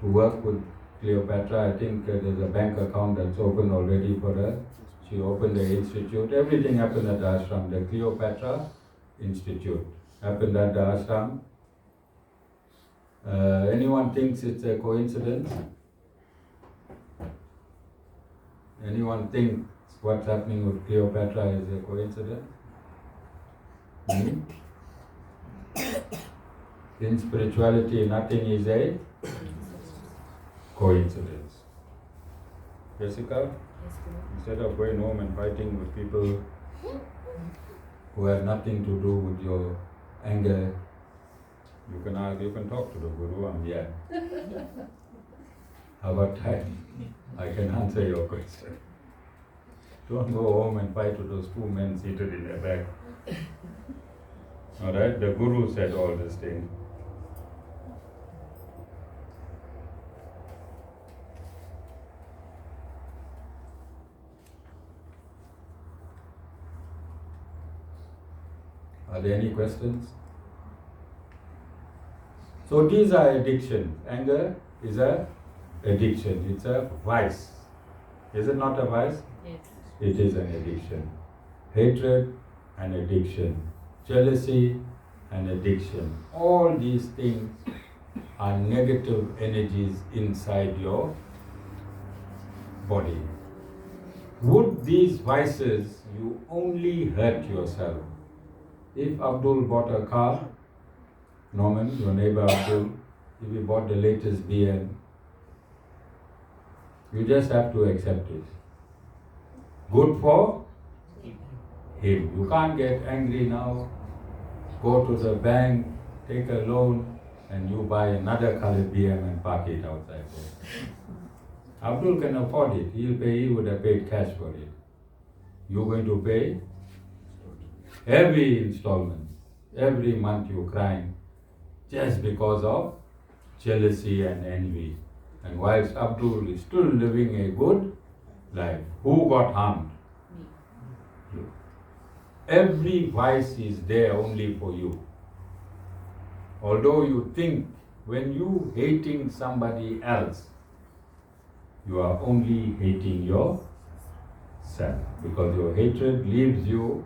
work with Cleopatra. I think there's a bank account that's open already for her. She opened the institute. Everything happened at the ashram. The Cleopatra Institute happened at the ashram. Anyone thinks it's a coincidence? Anyone thinks what's happening with Cleopatra is a coincidence? In spirituality, nothing is a coincidence. Jessica, instead of going home and fighting with people who have nothing to do with your anger, you can talk to the Guru. I'm here. How about time? I can answer your question. Don't go home and fight with those two men seated in the back. Alright, the Guru said all this thing. Are there any questions? So these are addictions. Anger is a addiction. It's a vice. Is it not a vice? Yes. It is an addiction. Hatred, an addiction. Jealousy, an addiction. All these things are negative energies inside your body. Would these vices you only hurt yourself. If Abdul bought a car, Norman, your neighbor Abdul, if he bought the latest BM, you just have to accept it. Good for him. You can't get angry now. Go to the bank, take a loan, and you buy another colored BM and park it outside there. Abdul can afford it. He'll pay. He would have paid cash for it. You're going to pay every installment. Every month you're crying just because of jealousy and envy. And whilst Abdul is still living a good life, who got harmed? You. Every vice is there only for you. Although you think when you hating somebody else, you are only hating yourself, because your hatred leaves you.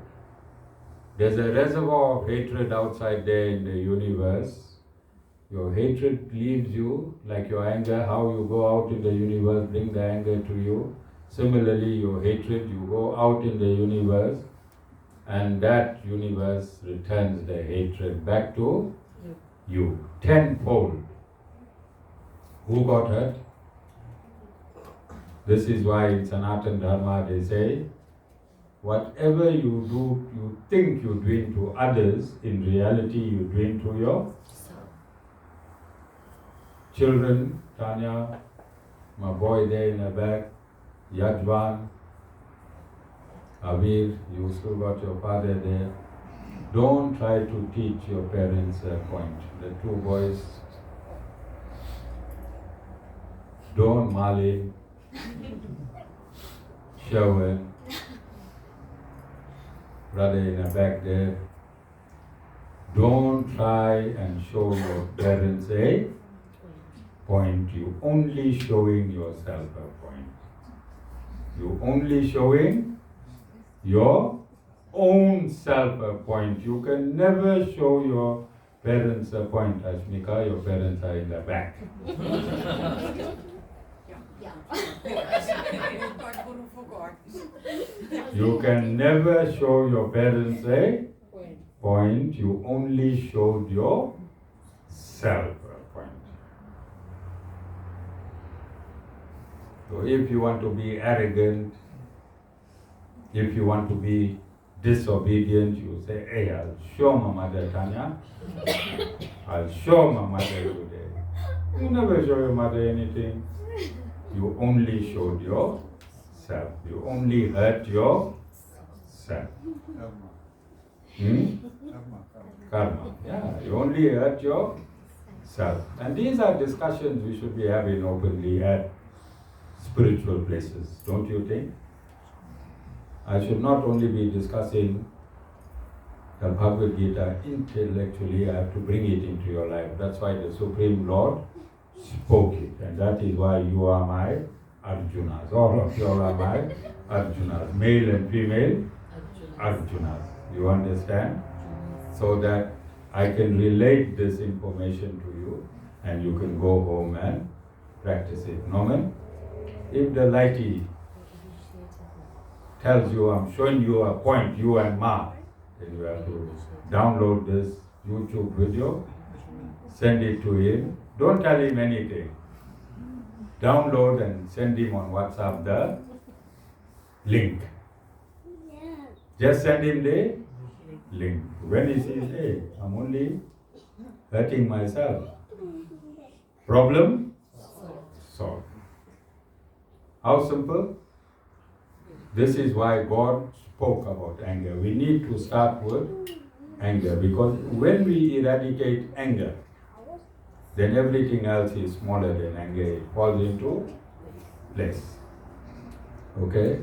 There's a reservoir of hatred outside there in the universe. Your hatred leaves you, like your anger, how you go out in the universe, bring the anger to you. Similarly, your hatred, you go out in the universe, and that universe returns the hatred back to you, tenfold. Who got hurt? This is why in Sanatana Dharma they say, whatever you do, you think you're doing to others, in reality you're doing to your children. Tanya, my boy there in the back, Yajvan, Avir, you still got your father there. Don't try to teach your parents a point. The two boys, Don Mali, Sherwin, brother in the back there. Don't try and show your parents a point. You only showing yourself a point. You only showing your own self a point. You can never show your parents a point. Ashmika, your parents are in the back. You can never show your parents a point. You only showed yourself a point. So if you want to be arrogant, if you want to be disobedient, you say, hey, I'll show my mother Tanya. I'll show my mother today. You never show your mother anything. You only showed yourself. You only hurt yourself. Karma. Yeah, you only hurt yourself. And these are discussions we should be having openly at spiritual places, don't you think? I should not only be discussing the Bhagavad Gita intellectually, I have to bring it into your life. That's why the Supreme Lord spoke it. And that is why you are my Arjunas. All of you are my Arjunas. Male and female Arjunas. You understand? So that I can relate this information to you and you can go home and practice it. Norman, if the lighty tells you I'm showing you a point, you and Ma, then you have to download this YouTube video, send it to him. Don't tell him anything. Download and send him on WhatsApp the link. Just send him the link. When he says, hey, I'm only hurting myself. Problem solved. How simple? This is why God spoke about anger. We need to start with anger, because when we eradicate anger, then everything else is smaller than anger. It falls into place. Okay?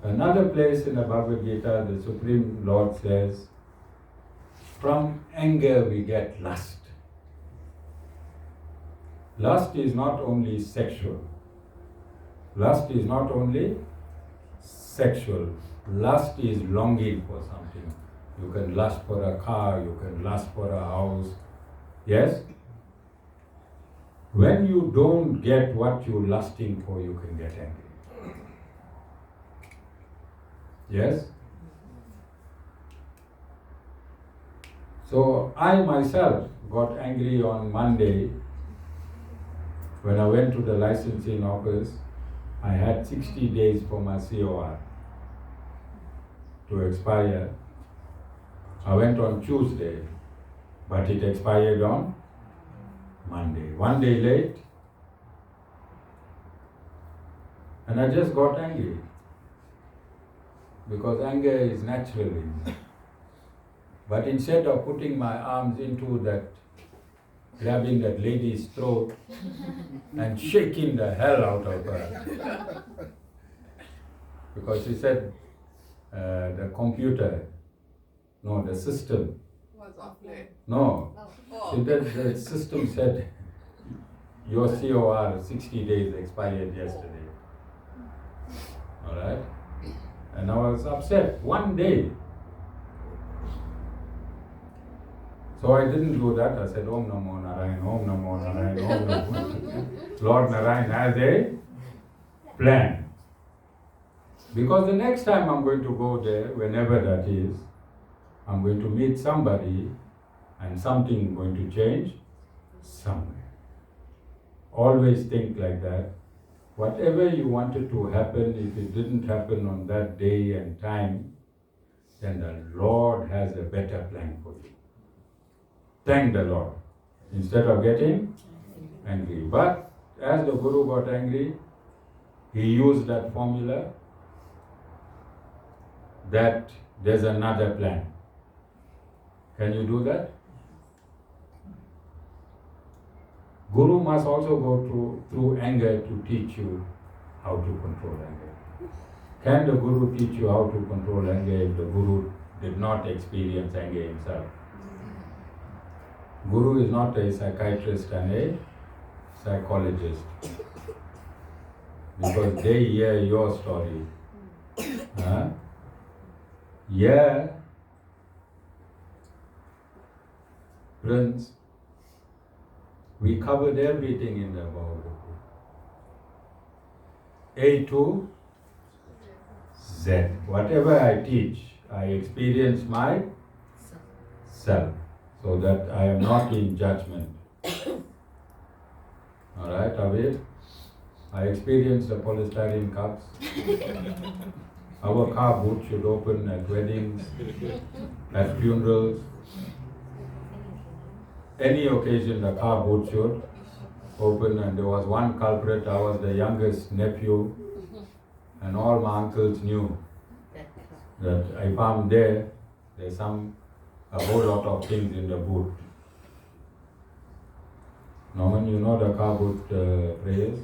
Another place in the Bhagavad Gita, the Supreme Lord says, from anger we get lust. Lust is not only sexual. Lust is not only sexual. Lust is longing for something. You can lust for a car, you can lust for a house. Yes? When you don't get what you're lusting for, you can get angry. Yes? So I myself got angry on Monday when I went to the licensing office. I had 60 days for my COR to expire. I went on Tuesday, but it expired on Monday. One day late, and I just got angry. Because anger is natural in me. But instead of putting my arms into that, grabbing that lady's throat and shaking the hell out of her, because she said the computer, no, the system, was offline. no, Oh. see that the system said your COR 60 days expired yesterday. All right? And I was upset. One day. So I didn't do that. I said, Om Namo Narayan, Om Namo Narayan, Om Namo. Lord Narayan has a plan. Because the next time I'm going to go there, whenever that is, I'm going to meet somebody and something going to change somewhere. Always think like that. Whatever you wanted to happen, if it didn't happen on that day and time, then the Lord has a better plan for you. Thank the Lord, instead of getting angry. But as the Guru got angry, he used that formula that there's another plan. Can you do that? Guru must also go through anger to teach you how to control anger. Can the Guru teach you how to control anger if the Guru did not experience anger himself? Guru is not a psychiatrist and a psychologist, because they hear your story. Yeah, Prince, we covered everything in the Bhagavad Gita. A to Z. Whatever I teach, I experience myself, so that I am not in judgment. Alright, Avir? I experience the polystyrene cups. Our car boot should open at weddings, at funerals. Any occasion the car boot should open, and there was one culprit. I was the youngest nephew, and all my uncles knew that if I'm there, there's a whole lot of things in the boot. Norman, you know the car boot prayers?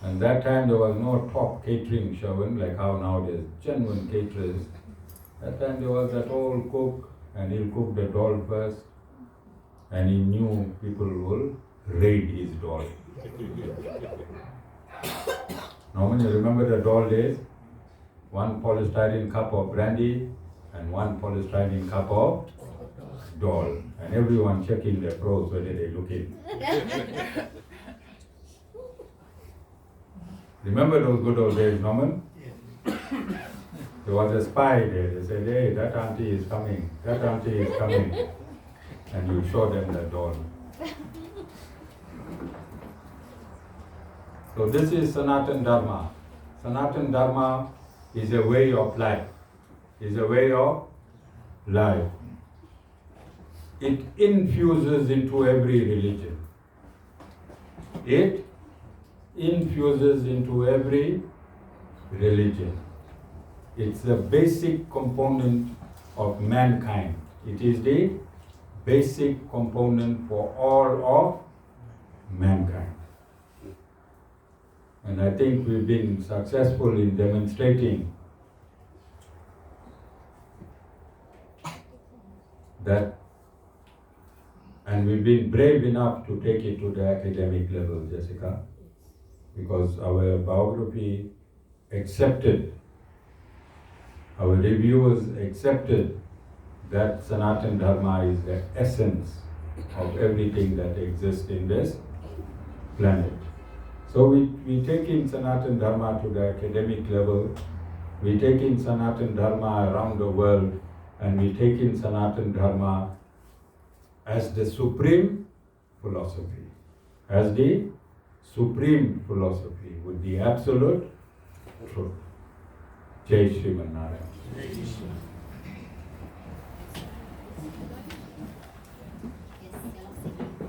And that time there was no top catering shown like how now there's genuine caterers. That time there was that old cook, and he'll cook the doll first, and he knew people will raid his doll. Norman, you remember the doll days? One polystyrene cup of brandy and one polystyrene cup of doll, and everyone checking their pros whether they look in. Remember those good old days, Norman? There was a spy there. They said, hey, that auntie is coming. That auntie is coming. And you show them the doll. So this is Sanatan Dharma. Sanatan Dharma is a way of life. Is a way of life. It infuses into every religion. It infuses into every religion. It's the basic component of mankind. It is the basic component for all of mankind. And I think we've been successful in demonstrating that, and we've been brave enough to take it to the academic level, Jessica, because our biography accepted, our reviewers accepted that Sanatan Dharma is the essence of everything that exists in this planet. So we taking Sanatan Dharma to the academic level, We take in Sanatana Dharma around the world, and we take in Sanatana Dharma as the supreme philosophy, as the supreme philosophy with the absolute truth. Jai Sriman Narayana.